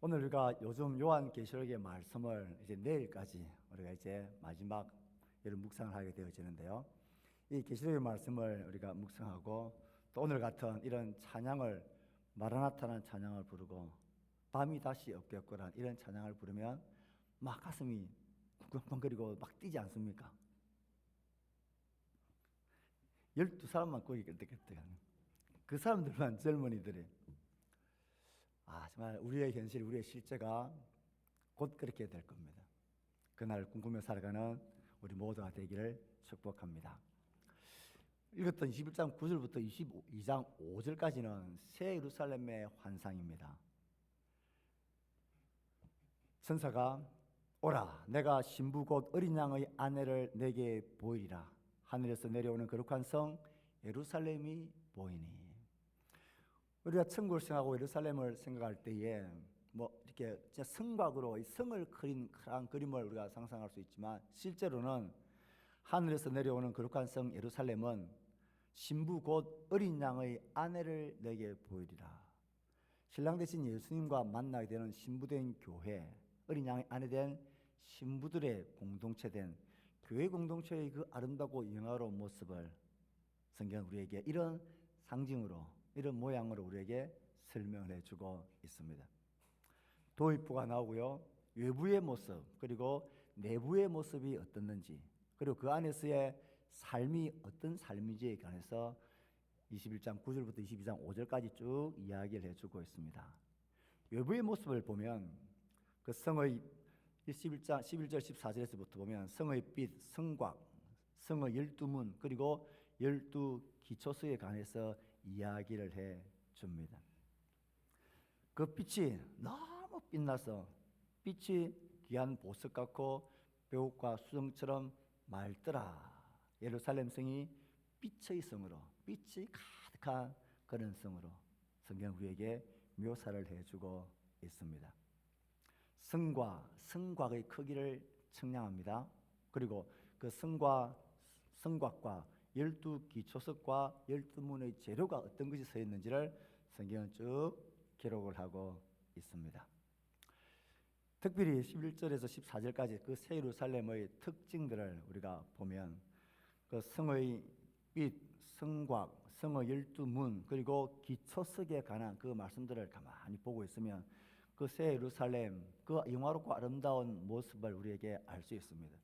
오늘 우리가 요즘 요한계시록의 말씀을 이제 내일까지 우리가 이제 마지막 이런 묵상을 하게 되어지는데요. 이 계시록의 말씀을 우리가 묵상하고 또 오늘 같은 이런 찬양을 마라나타라는 찬양을 부르고 밤이 다시 없겠거란 이런 찬양을 부르면 막 가슴이 쿵쿵거리고 막 뛰지 않습니까? 12사람만 거기 그때 그 사람들만 젊은이들이 정말 우리의 현실, 우리의 실제가 곧 그렇게 될 겁니다. 그날 꿈꾸며 살아가는 우리 모두가 되기를 축복합니다. 읽었던 21장 9절부터 22장 5절까지는 새 예루살렘의 환상입니다. 천사가 오라, 내가 신부 곧 어린 양의 아내를 내게 보이리라. 하늘에서 내려오는 거룩한 성 예루살렘이 보이니. 우리가 천국을 생각하고 예루살렘을 생각할 때에 이렇게 진짜 성곽으로 이 성을 그린 큰 그림을 우리가 상상할 수 있지만 실제로는 하늘에서 내려오는 거룩한 성 예루살렘은 신부 곧 어린 양의 아내를 내게 보이리라. 신랑 되신 예수님과 만나게 되는 신부된 교회, 어린 양의 아내 된 신부들의 공동체된 교회 공동체의 그 아름답고 영화로운 모습을 성경은 우리에게 이런 상징으로, 이런 모양으로 우리에게 설명을 해주고 있습니다. 도입부가 나오고요, 외부의 모습 그리고 내부의 모습이 어떻는지, 그리고 그 안에서의 삶이 어떤 삶인지에 관해서 21장 9절부터 22장 5절까지 쭉 이야기를 해주고 있습니다. 외부의 모습을 보면 그 성의 11장 11절 14절에서부터 보면 성의 빛, 성곽, 성의 12문 그리고 12기초수에 관해서 이야기를 해 줍니다. 그 빛이 너무 빛나서 빛이 귀한 보석 같고 벽과 수정처럼 맑더라. 예루살렘 성이 빛의 성으로, 빛이 가득한 그런 성으로 성경 우리에게 묘사를 해주고 있습니다. 성곽의 크기를 측량합니다. 그리고 그 성곽과 12기초석과 12문의 재료가 어떤 것이 서 있는지를 성경은 쭉 기록을 하고 있습니다. 특별히 11절에서 14절까지 그 새 예루살렘의 특징들을 우리가 보면 그 성의 빛, 성곽, 성의 12문 그리고 기초석에 관한 그 말씀들을 가만히 보고 있으면 그 새 예루살렘, 그 영화롭고 아름다운 모습을 우리에게 알 수 있습니다.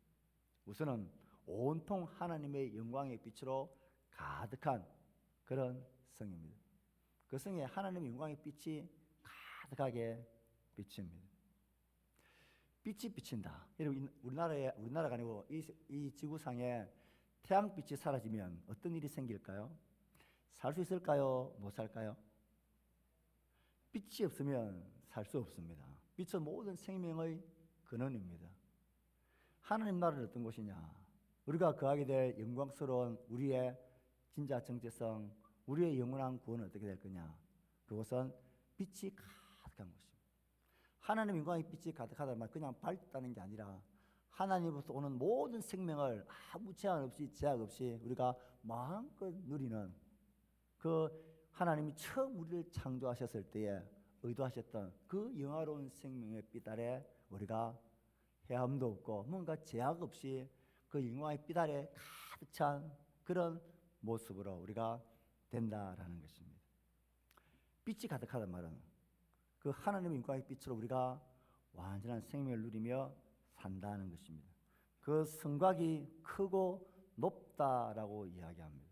우선은 온통 하나님의 영광의 빛으로 가득한 그런 성입니다. 그 성에 하나님의 영광의 빛이 가득하게 비칩니다. 빛이 비친다. 여러분, 우리나라가 아니고 이 지구상에 태양빛이 사라지면 어떤 일이 생길까요? 살 수 있을까요? 못 살까요? 빛이 없으면 살 수 없습니다. 빛은 모든 생명의 근원입니다. 하나님 나라는 어떤 곳이냐? 우리가 거하게 될 영광스러운 우리의 진짜 정체성, 우리의 영원한 구원은 어떻게 될 거냐? 그것은 빛이 가득한 곳입니다. 하나님의 영광의 빛이 가득하다는 말 그냥 밝다는 게 아니라 하나님으로부터 오는 모든 생명을 아무 제한 없이 제약 없이 우리가 마음껏 누리는 그 하나님이 처음 우리를 창조하셨을 때에 의도하셨던 그 영화로운 생명의 빛 아래 우리가 헤함도 없고 뭔가 제약 없이 그 영광의 빛 아래 가득 찬 그런 모습으로 우리가 된다라는 것입니다. 빛이 가득하다는 말은 그 하나님의 영광의 빛으로 우리가 완전한 생명을 누리며 산다는 것입니다. 그 성곽이 크고 높다라고 이야기합니다.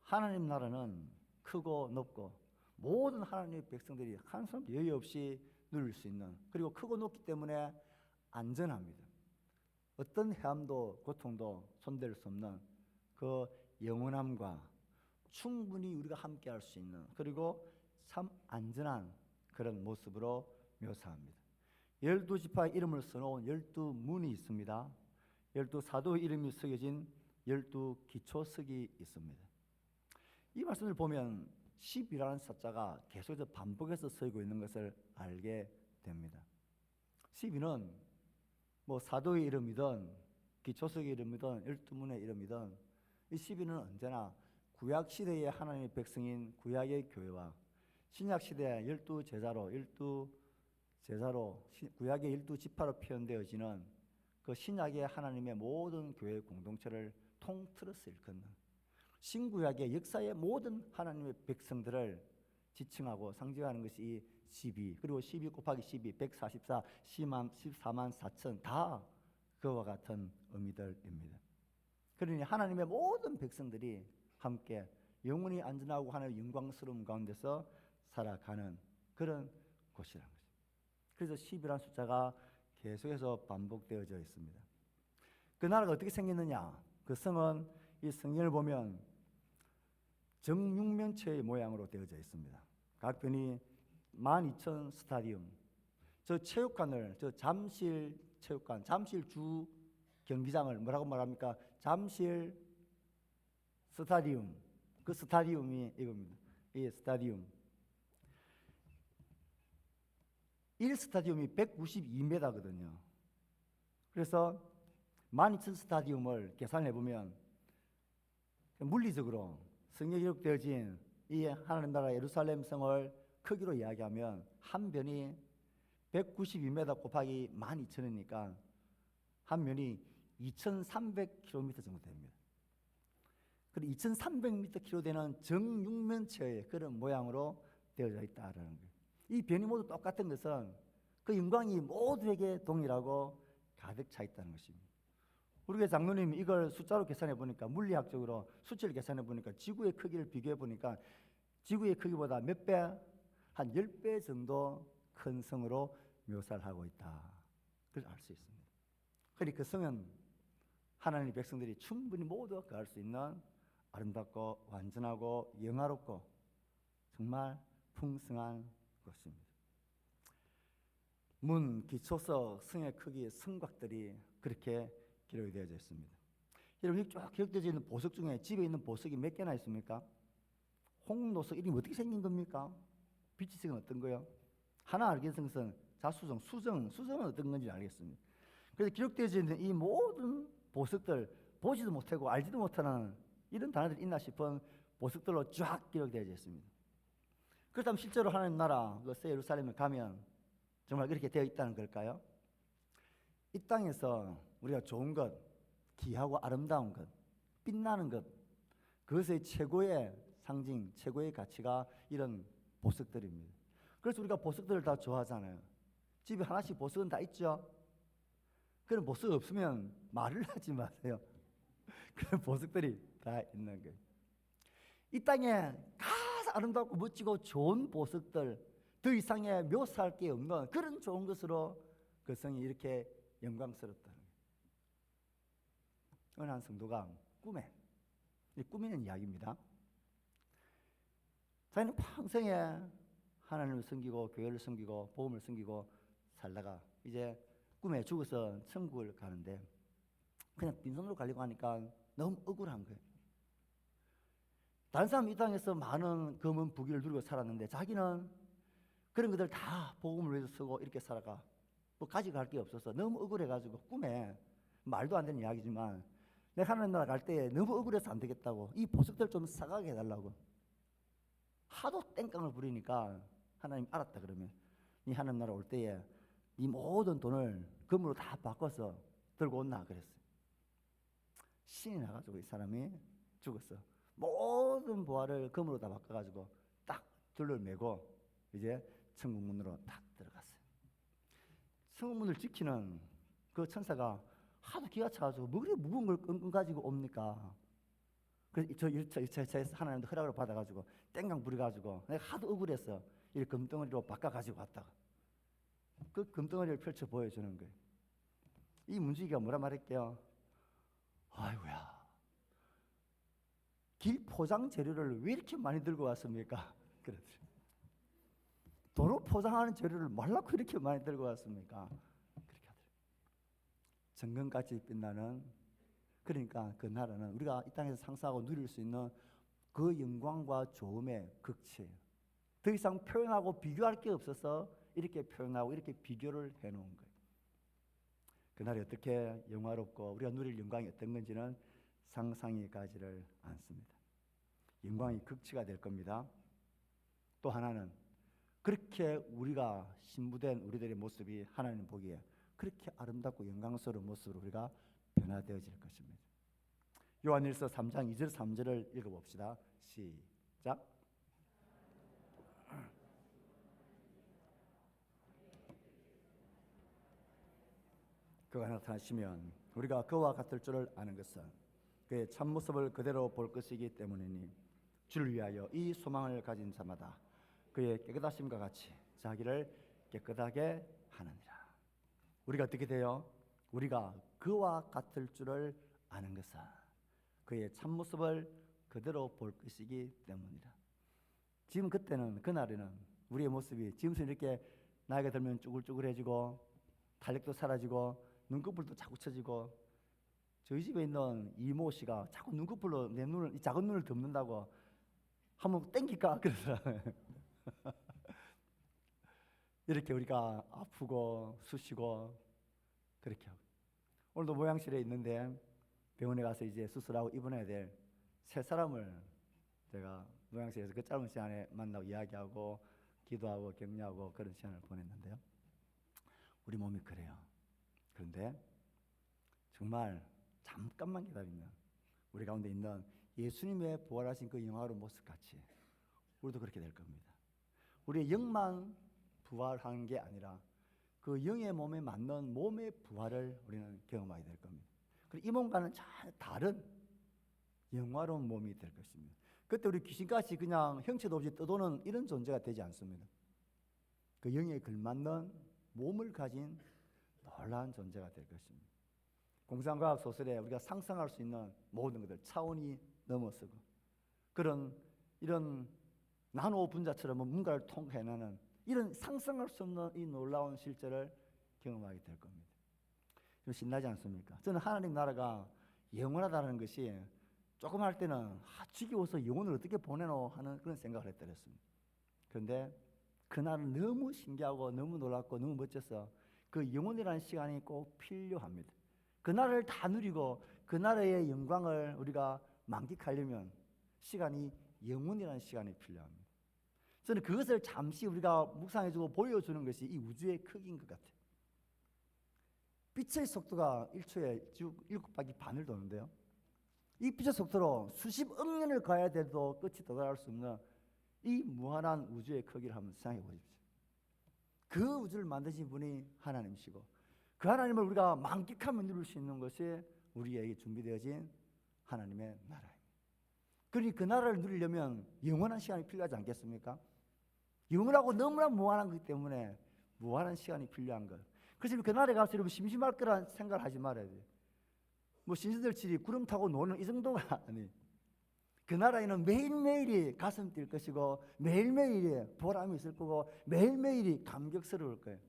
하나님 나라는 크고 높고 모든 하나님의 백성들이 한 사람도 여유 없이 누릴 수 있는, 그리고 크고 높기 때문에 안전합니다. 어떤 해함도 고통도 손댈 수 없는 그 영원함과 충분히 우리가 함께 할 수 있는, 그리고 참 안전한 그런 모습으로 묘사합니다. 12지파의 이름을 써놓은 12문이 있습니다. 12사도의 이름이 새겨진 12기초석이 있습니다. 이 말씀을 보면 10이라는 숫자가 계속해서 반복해서 쓰이고 있는 것을 알게 됩니다. 12는 사도의 이름이든 기초석의 이름이든 12문의 이름이든 이 12는 언제나 구약시대의 하나님의 백성인 구약의 교회와 신약시대의 12제자로 제사로 구약의 12지파로 표현되어지는 그 신약의 하나님의 모든 교회 공동체를 통틀어서 일컫는 신구약의 역사의 모든 하나님의 백성들을 지칭하고 상징하는 것이 이 12, 그리고 12 곱하기 12, 144, 14만 4천 다 그와 같은 의미들입니다. 그러니 하나님의 모든 백성들이 함께 영원히 안전하고 하나님의 영광스러움 가운데서 살아가는 그런 곳이라는 거죠. 그래서 10이라는 숫자가 계속해서 반복되어져 있습니다. 그 나라가 어떻게 생겼느냐? 그 성은 이 성경을 보면 정육면체의 모양으로 되어져 있습니다. 각 변이 12,000 스타디움. 저 체육관을, 저 잠실 체육관, 잠실 주 경기장을 뭐라고 말합니까? 잠실 스타디움. 그 스타디움이 이겁니다. 이 스타디움. 1스타디움이 192m거든요. 그래서 12,000 스타디움을 계산해 보면 물리적으로 성경에 기록되어진 이 하나님 나라 예루살렘 성을 크기로 이야기하면 한 변이 192m 곱하기 12,000이니까 한 면이 2,300km 정도 됩니다. 그리고 2,300km 되는 정육면체의 그런 모양으로 되어져 있다라는 거예요. 이 변이 모두 똑같은 것은 그 영광이 모두에게 동일하고 가득 차 있다는 것입니다. 우리 장로님이 이걸 숫자로 계산해 보니까 물리학적으로 수치를 계산해 보니까 지구의 크기를 비교해 보니까 지구의 크기보다 몇 배? 한 10배 정도 큰 성으로 묘사를 하고 있다. 그걸 알 수 있습니다. 그러니 그 성은 하나님의 백성들이 충분히 모두 갈 수 있는 아름답고 완전하고 영화롭고 정말 풍성한 것입니다. 문, 기초석, 성의 크기, 성곽들이 그렇게 기록이 되어져 있습니다. 여러분 쭉 기록되어 있는 보석 중에 집에 있는 보석이 몇 개나 있습니까? 홍노석 이름이 어떻게 생긴 겁니까? 빛이색은 어떤 거요? 하나 알겠는 것은 자수정, 수정은 어떤 건지 알겠습니다. 그래서 기록되어 있는 이 모든 보석들 보지도 못하고 알지도 못하는 이런 단어들이 있나 싶은 보석들로 쫙 기록되어 있습니다. 그렇다면 실제로 하나님 나라 그 새 예루살렘에 가면 정말 그렇게 되어 있다는 걸까요? 이 땅에서 우리가 좋은 것, 귀하고 아름다운 것, 빛나는 것, 그것의 최고의 상징, 최고의 가치가 이런 보석들입니다. 그래서 우리가 보석들을 다 좋아하잖아요. 집에 하나씩 보석은 다 있죠. 그런 보석 없으면 말을 하지 마세요. 그런 보석들이 다 있는 거예요. 이 땅에 가장 아름답고 멋지고 좋은 보석들, 더 이상의 묘사할 게 없는 그런 좋은 것으로 그 성이 이렇게 영광스럽다는 거예요. 어느 한 성도가 꾸미는 이야기입니다. 자기는 평생에 하나님을 섬기고 교회를 섬기고 복음을 섬기고 살다가 이제 꿈에 죽어서 천국을 가는데 그냥 빈손으로 가려고 하니까 너무 억울한 거예요. 다른 사람은 이 땅에서 많은 금은 부귀를 누리고 살았는데 자기는 그런 것들 다 복음을 위해서 쓰고 이렇게 살아가 뭐 가져갈 게 없어서 너무 억울해가지고 꿈에 말도 안 되는 이야기지만 내가 하나님 나라 갈 때 너무 억울해서 안 되겠다고 이 보석들 좀 사가게 해달라고 하도 땡깡을 부리니까 하나님 알았다 그러면 네 하나님 나라 올 때에 네 모든 돈을 금으로 다 바꿔서 들고 온나 그랬어요. 신이 나가지고 이 사람이 죽었어. 모든 보화를 금으로 다 바꿔가지고 딱 둘을 메고 이제 천국 문으로 딱 들어갔어요. 천국 문을 지키는 그 천사가 하도 기가 차가지고 뭐 그리 무거운 걸 끙끙 가지고 옵니까? 그래서 저 1차에서 하나님도 허락을 받아가지고 땡강 부려가지고 내가 하도 억울해서 이 금덩어리로 바꿔가지고 왔다가 그 금덩어리를 펼쳐 보여주는 거예요. 이 문지기가 뭐라 말할게요? 아이고야, 길 포장 재료를 왜 이렇게 많이 들고 왔습니까? 그랬죠. 도로 포장하는 재료를 말라고 이렇게 많이 들고 왔습니까? 그렇게 하더라고요. 정금같이 빛나는 그러니까 그 나라는 우리가 이 땅에서 상상하고 누릴 수 있는 그 영광과 좋음의 극치예요. 더 이상 표현하고 비교할 게 없어서 이렇게 표현하고 이렇게 비교를 해놓은 거예요. 그날이 어떻게 영화롭고 우리가 누릴 영광이 어떤 건지는 상상이 가지를 않습니다. 영광이 극치가 될 겁니다. 또 하나는 그렇게 우리가 신부된 우리들의 모습이 하나님 보기에 그렇게 아름답고 영광스러운 모습으로 우리가 변화되어질 것입니다. 요한일서 3장 2절 3절을 읽어봅시다. 시작. 그가 나타나시면 우리가 그와 같을 줄을 아는 것은 그의 참모습을 그대로 볼 것이기 때문이니 주를 위하여 이 소망을 가진 자마다 그의 깨끗하심과 같이 자기를 깨끗하게 하느니라. 우리가 어떻게 돼요? 우리가 그와 같을 줄을 아는 것은 그의 참모습을 그대로 볼 것이기 때문이라. 지금 그때는, 그날에는 우리의 모습이 지금처럼 이렇게 나이가 들면 쭈글쭈글해지고 탄력도 사라지고 눈꺼풀도 자꾸 처지고, 저희 집에 있는 이모 씨가 자꾸 눈꺼풀로 내 눈을, 이 작은 눈을 덮는다고 한번 땡길까 그러더라고요. 이렇게 우리가 아프고 쑤시고 그렇게 하고, 오늘도 모양실에 있는데 병원에 가서 이제 수술하고 입원해야 될 세 사람을 제가 모양실에서 그 짧은 시간에 만나고 이야기하고 기도하고 격려하고 그런 시간을 보냈는데요. 우리 몸이 그래요. 그런데 정말 잠깐만 기다리면 우리 가운데 있는 예수님의 부활하신 그 영화로운 모습같이 우리도 그렇게 될 겁니다. 우리의 영만 부활하는 게 아니라 그 영의 몸에 맞는 몸의 부활을 우리는 경험하게 될 겁니다. 그리고 이 몸과는 잘 다른 영화로운 몸이 될 것입니다. 그때 우리 귀신같이 그냥 형체도 없이 떠도는 이런 존재가 되지 않습니다. 그 영에 걸맞는 몸을 가진 놀라운 존재가 될 것입니다. 공상과학 소설에 우리가 상상할 수 있는 모든 것들 차원이 넘어서고 그런 이런 나노 분자처럼 뭔가를 통해내는 이런 상상할 수 없는 이 놀라운 실제를 경험하게 될 겁니다. 좀 신나지 않습니까? 저는 하나님 나라가 영원하다는 것이 조금 할 때는 지겨워서 영혼을 어떻게 보내노 하는 그런 생각을 했더랬습니다. 그런데 그날은 너무 신기하고 너무 놀랍고 너무 멋져서 그 영혼이라는 시간이 꼭 필요합니다. 그날을 다 누리고 그 나라의 영광을 우리가 만끽하려면 시간이 영혼이라는 시간이 필요합니다. 저는 그것을 잠시 우리가 묵상해주고 보여주는 것이 이 우주의 크기인 것 같아요. 빛의 속도가 1초에 7바퀴 반을 도는데요. 이 빛의 속도로 수십억 년을 가야 돼도 끝이 도달할 수 없는 이 무한한 우주의 크기를 한번 생각해 보십시오. 그 우주를 만드신 분이 하나님이시고 그 하나님을 우리가 만끽하며 누릴 수 있는 것이 우리에게 준비되어진 하나님의 나라입니다. 그러니 그 나라를 누리려면 영원한 시간이 필요하지 않겠습니까? 영원하고 너무나 무한한 거기 때문에 무한한 시간이 필요한 것. 그래서 그 나라에 가서 여러분 심심할 거란 생각을 하지 말아야 돼요. 뭐 신세들치리 구름 타고 노는 이 정도가 아니. 그 나라에는 매일매일이 가슴 뛸 것이고 매일매일이 보람이 있을 거고 매일매일이 감격스러울 거예요.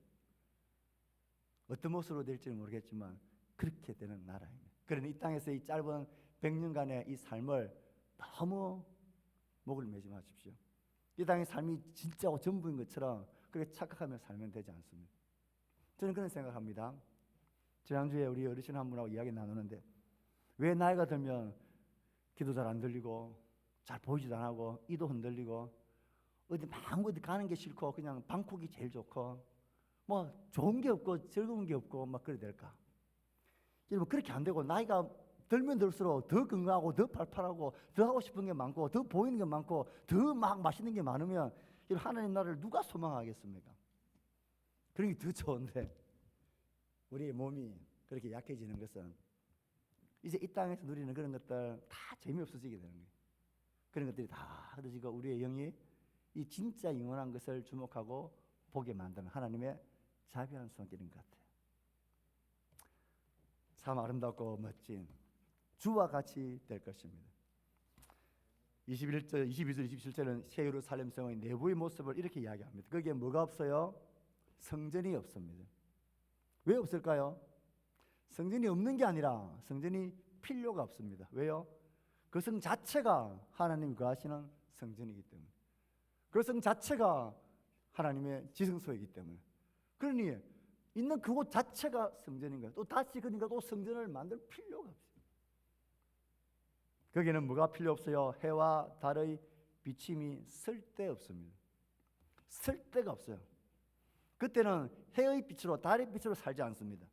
어떤 모습으로 될지는 모르겠지만 그렇게 되는 나라입니다. 그러니 이 땅에서 이 짧은 100년간의 이 삶을 너무 목을 매지 마십시오. 이 땅의 삶이 진짜고 전부인 것처럼 그렇게 착각하며 살면 되지 않습니다. 저는 그런 생각합니다. 지난주에 우리 어르신 한 분하고 이야기 나누는데 왜 나이가 들면 귀도 잘 안 들리고 잘 보이지도 안 하고 이도 흔들리고 어디 막 어디 가는 게 싫고 그냥 방콕이 제일 좋고 뭐 좋은 게 없고 즐거운 게 없고 막 그래 될까? 여러분 그렇게 안 되고 나이가 들면 들수록 더 건강하고 더 팔팔하고 더 하고 싶은 게 많고 더 보이는 게 많고 더 막 맛있는 게 많으면 하나님 나라를 누가 소망하겠습니까? 그런 게 더 좋은데 우리의 몸이 그렇게 약해지는 것은 이제 이 땅에서 누리는 그런 것들 다 재미없어지게 되는 거예요. 그런 것들이 다 흐려지고 우리의 영이 이 진짜 영원한 것을 주목하고 보게 만드는 하나님의 자비한 손길인 것 같아요. 참 아름답고 멋진 주와 같이 될 것입니다. 21절, 22절, 27절은 새 예루살렘 성의 내부의 모습을 이렇게 이야기합니다. 거기에 뭐가 없어요? 성전이 없습니다. 왜 없을까요? 성전이 없는 게 아니라 성전이 필요가 없습니다. 왜요? 그 성 자체가 하나님이 거하시는 성전이기 때문에, 그 성 자체가 하나님의 지성소이기 때문에, 그러니 있는 그곳 자체가 성전인 거예요. 또 다시 그러니까 또 성전을 만들 필요가 없어요. 거기는 뭐가 필요 없어요? 해와 달의 비침이 쓸데없습니다. 쓸 데가 없어요. 그때는 해의 빛으로, 달의 빛으로 살지 않습니다.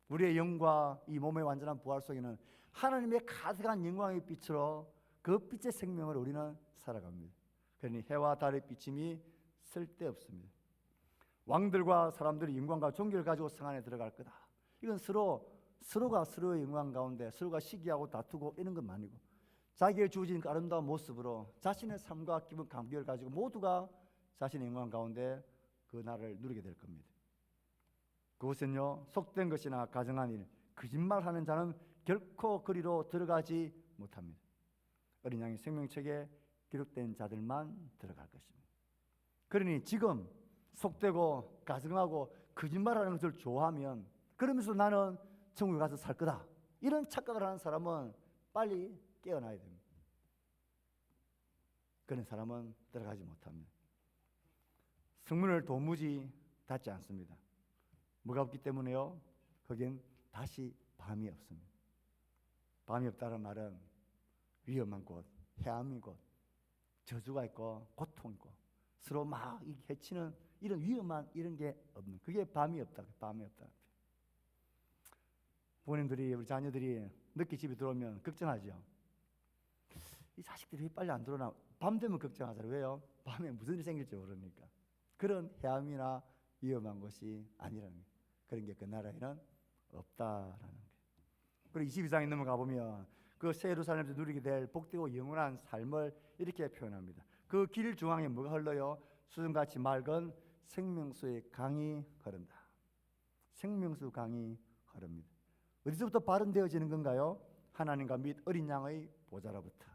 우리의 영과 이 몸의 완전한 부활 속에는 하나님의 가득한 영광의 빛으로 그 빛의 생명을 우리는 살아갑니다. 그러니 해와 달의 비침이 쓸데없습니다. 왕들과 사람들이 영광과 존귀를 가지고 성 안에 들어갈 거다. 이건 서로가 서로의 영광 가운데 서로가 시기하고 다투고 이런 건 아니고 자기의 주어진 아름다운 모습으로 자신의 삶과 기분 감격을 가지고 모두가 자신의 영광 가운데 그 날을 누리게 될 겁니다. 그것은요, 속된 것이나 가정한 일, 거짓말하는 자는 결코 그리로 들어가지 못합니다. 어린 양의 생명책에 기록된 자들만 들어갈 것입니다. 그러니 지금 속되고 가정하고 거짓말하는 것을 좋아하면, 그러면서 나는 천국에 가서 살 거다, 이런 착각을 하는 사람은 빨리 깨어나야 됩니다. 그런 사람은 들어가지 못합니다. 성문을 도무지 닫지 않습니다. 뭐가 없기 때문에요? 거긴 다시 밤이 없습니다. 밤이 없다는 말은 위험한 곳, 해암인 곳, 저주가 있고 고통 있고 서로 막 해치는 이런 위험한 이런 게 없는, 그게 밤이 없다. 밤이 없다. 부모님들이 우리 자녀들이 늦게 집에 들어오면 걱정하죠. 이 자식들이 왜 빨리 안 들어오나? 밤 되면 걱정하잖아요. 왜요? 밤에 무슨 일이 생길지 모르니까. 그런 해암이나 위험한 곳이 아니라는 거예요. 그런 게 그 나라에는 없다라는 거예요. 그리고 22장에 넘어가 보면 그 새 예루살렘에서 누리게 될 복되고 영원한 삶을 이렇게 표현합니다. 그 길 중앙에 뭐가 흘러요? 수정같이 맑은 생명수의 강이 흐른다. 생명수 강이 흐릅니다. 어디서부터 발현되어지는 건가요? 하나님과 및 어린 양의 보좌로부터.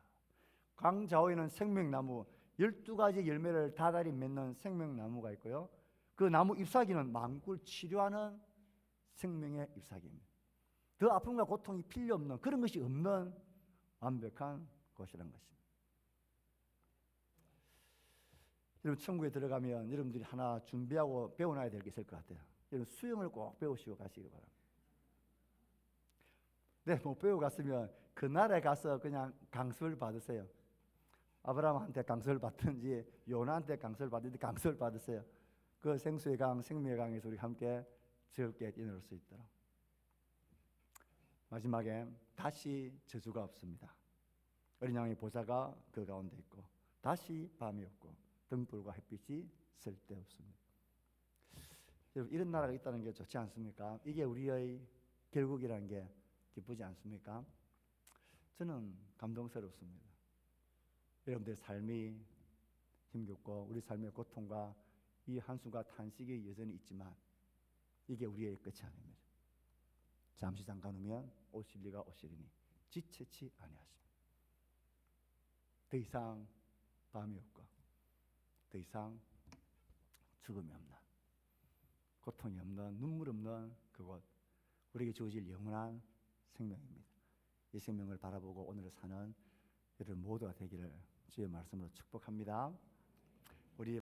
강 좌우에는 생명나무 12가지 열매를 다달이 맺는 생명나무가 있고요. 그 나무 잎사귀는 만국을 치료하는 생명의 잎사귀입니다. 더 아픔과 고통이 필요 없는, 그런 것이 없는 완벽한 곳이라는 것입니다. 여러분, 천국에 들어가면 여러분들이 하나 준비하고 배워놔야 될 게 있을 것 같아요. 여러분, 수영을 꼭 배우시고 가시기 바랍니다. 네, 못 배우고 갔으면 그 나라에 가서 그냥 강습을 받으세요. 아브라함한테 강습을 받든지 요나한테 강습을 받든지 강습을 받으세요. 그 생수의 강, 생명의 강에서 우리 함께 즐겁게 뛰놀 수 있도록. 마지막에 다시 저주가 없습니다. 어린 양의 보좌가 그 가운데 있고 다시 밤이 없고 등불과 햇빛이 쓸데없습니다. 여러분, 이런 나라가 있다는 게 좋지 않습니까? 이게 우리의 결국이라는 게 기쁘지 않습니까? 저는 감동스럽습니다. 여러분들의 삶이 힘겹고 우리 삶의 고통과 이 한숨과 탄식이 여전히 있지만 이게 우리의 끝이 아닙니다. 잠시 잠깐 후면 오실 리가 오시리니 지체치 아니하십니다. 더 이상 밤이 없고 더 이상 죽음이 없는, 고통이 없는, 눈물 없는 그곳, 우리에게 주어질 영원한 생명입니다. 이 생명을 바라보고 오늘을 사는 여러분 모두가 되기를 주의 말씀으로 축복합니다. 우리